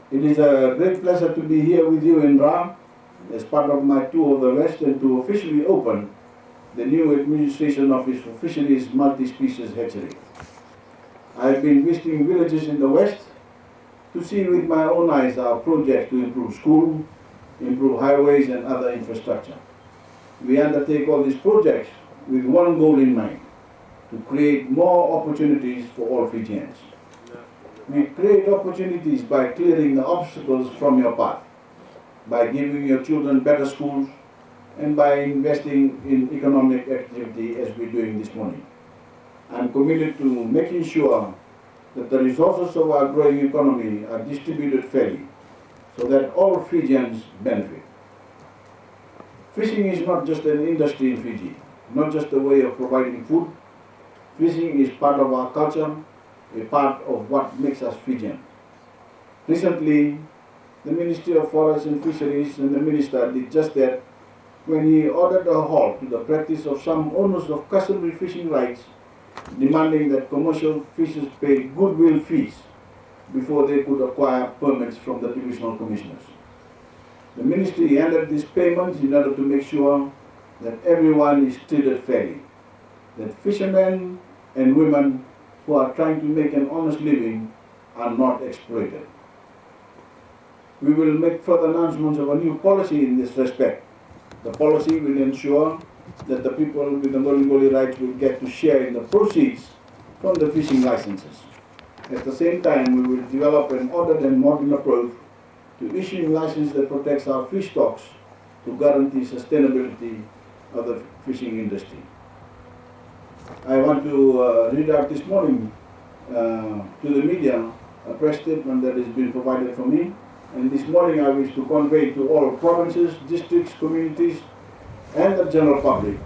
It is a great pleasure to be here with you in Ram as part of my tour of the West and to officially open the new administration office for Fisheries Multi-Species Hatchery. I have been visiting villages in the West to see with my own eyes our projects to improve schools, improve highways and other infrastructure. We undertake all these projects with one goal in mind, to create more opportunities for all Fijians. We create opportunities by clearing the obstacles from your path, by giving your children better schools, and by investing in economic activity as we're doing this morning. I'm committed to making sure that the resources of our growing economy are distributed fairly so that all Fijians benefit. Fishing is not just an industry in Fiji, not just a way of providing food. Fishing is part of our culture, a part of what makes us Fijian. Recently, the Ministry of Forests and Fisheries and the Minister did just that when he ordered a halt to the practice of some owners of customary fishing rights, demanding that commercial fishers pay goodwill fees before they could acquire permits from the divisional commissioners. The ministry ended these payments in order to make sure that everyone is treated fairly, that fishermen and women who are trying to make an honest living are not exploited. We will make further announcements of a new policy in this respect. The policy will ensure that the people with the Ngoli rights will get to share in the proceeds from the fishing licenses. At the same time, we will develop an ordered and modern approach to issuing licenses that protects our fish stocks to guarantee sustainability of the fishing industry. I want to read out this morning to the media a press statement that has been provided for me. And this morning I wish to convey to all provinces, districts, communities, and the general public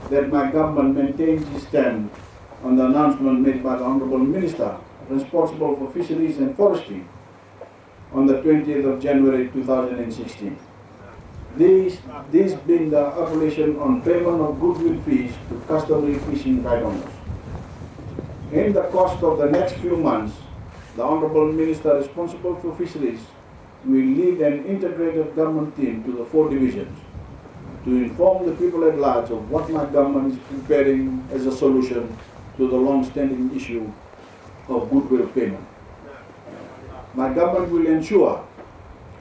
that my government maintains its stand on the announcement made by the Honourable Minister responsible for Fisheries and Forestry on the 20th of January 2016. This being the abolition on payment of goodwill fees to customary fishing right owners. In the course of the next few months, the Honourable Minister responsible for Fisheries will lead an integrated government team to the 4 divisions to inform the people at large of what my government is preparing as a solution to the long-standing issue of goodwill payment. My government will ensure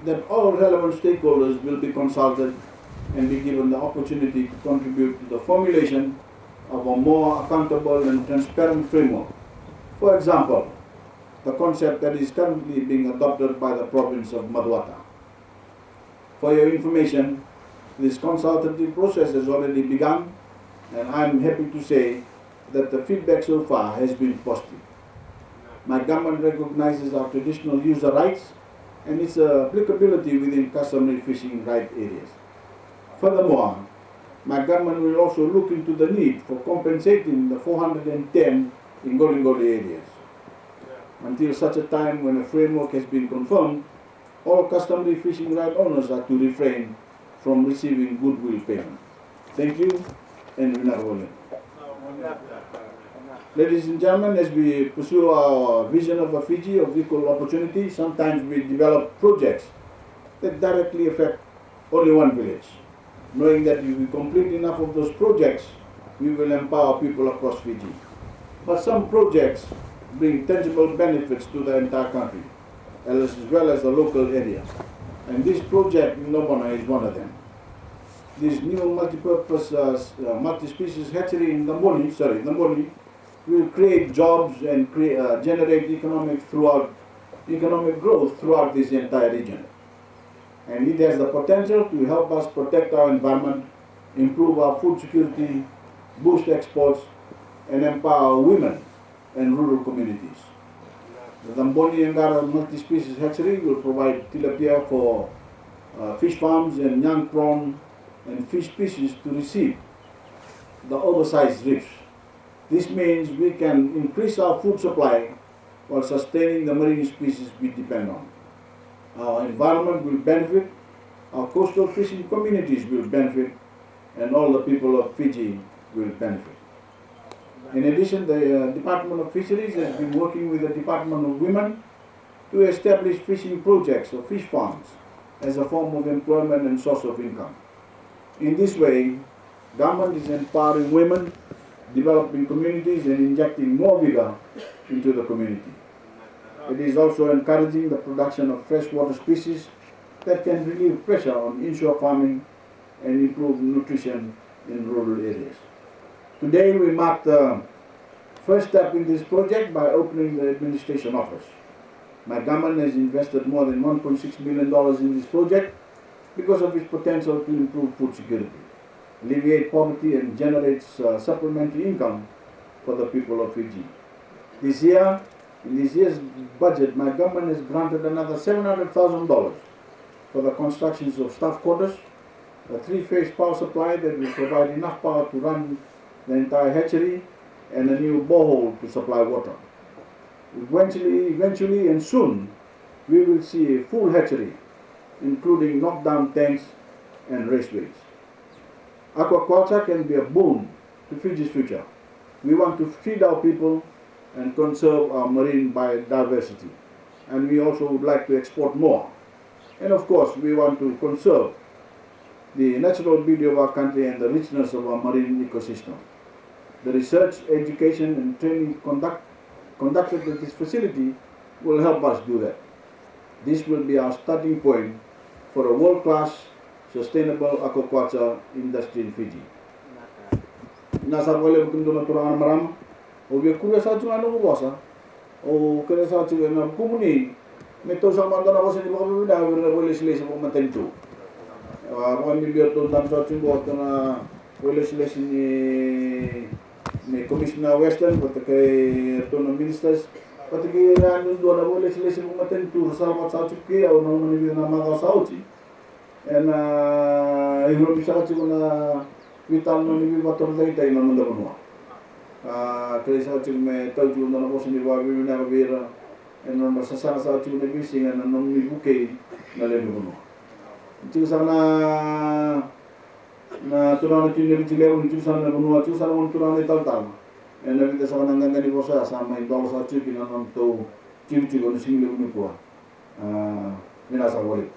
that all relevant stakeholders will be consulted and be given the opportunity to contribute to the formulation of a more accountable and transparent framework. For example, the concept that is currently being adopted by the province of Maduata. For your information, this consultative process has already begun, and I'm happy to say that the feedback so far has been positive. My government recognizes our traditional user rights and its applicability within customary fishing right areas. Furthermore, my government will also look into the need for compensating the 410 Ngoli areas. Until such a time when a framework has been confirmed, all customary fishing right owners are to refrain from receiving goodwill payment. Thank you, and Vinagole. Ladies and gentlemen, as we pursue our vision of a Fiji of equal opportunity, sometimes we develop projects that directly affect only one village. Knowing that if we complete enough of those projects, we will empower people across Fiji. But some projects bring tangible benefits to the entire country, as well as the local area. And this project in Lobona is one of them. This new multi-purpose, multi-species hatchery in Namboni, will create jobs and generate economic growth throughout this entire region. And it has the potential to help us protect our environment, improve our food security, boost exports, and empower women and rural communities. The Namboni Angara multi-species hatchery will provide tilapia for fish farms and young prawn and fish species to receive the oversized reefs. This means we can increase our food supply while sustaining the marine species we depend on. Our environment will benefit, our coastal fishing communities will benefit, and all the people of Fiji will benefit. In addition, the Department of Fisheries has been working with the Department of Women to establish fishing projects or fish farms as a form of employment and source of income. In this way, government is empowering women, developing communities and injecting more vigor into the community. It is also encouraging the production of freshwater species that can relieve pressure on inshore farming and improve nutrition in rural areas. Today we mark the first step in this project by opening the administration office. My government has invested more than $1.6 million in this project because of its potential to improve food security, alleviate poverty and generate supplementary income for the people of Fiji. This year, in this year's budget, my government has granted another $700,000 for the constructions of staff quarters, a three-phase power supply that will provide enough power to run the entire hatchery, and a new borehole to supply water. Eventually and soon, we will see a full hatchery, including knockdown tanks and raceways. Aquaculture can be a boon to Fiji's future. We want to feed our people and conserve our marine biodiversity. And we also would like to export more. And of course, we want to conserve the natural beauty of our country and the richness of our marine ecosystem. The research, education and training conducted at this facility will help us do that. This will be our starting point for a world-class, sustainable aquaculture industry in Fiji. Nasa wale bukundu na turana maram, o be kuya sa tunga no bosa, o kere sa tunga na kumuni, meto sa manda na bosa ni baka bida wale sile sa matentu. Wa mi bioto tam sa tunga na wale sile ni Commissioner Western, pati kay tono ministers, pati kay nandun doon na wale sile sa matentu sa sa chuki o na manibig na mga sauti. And ihulog bisa kasi na vital no ni bator dai tai na manda bunwa. Kaya sa kasi may tawju na po sa ni babi na babira and no masasana sa kasi na bising na no ni buke na lelo bunwa. Ito sana na turana tinili chile un sana bunwa tu sana un turana tal. And na vida sa nang ngani po sa may daw sa chipi na nang to chipi ko na singile bunwa po. Minasa wali.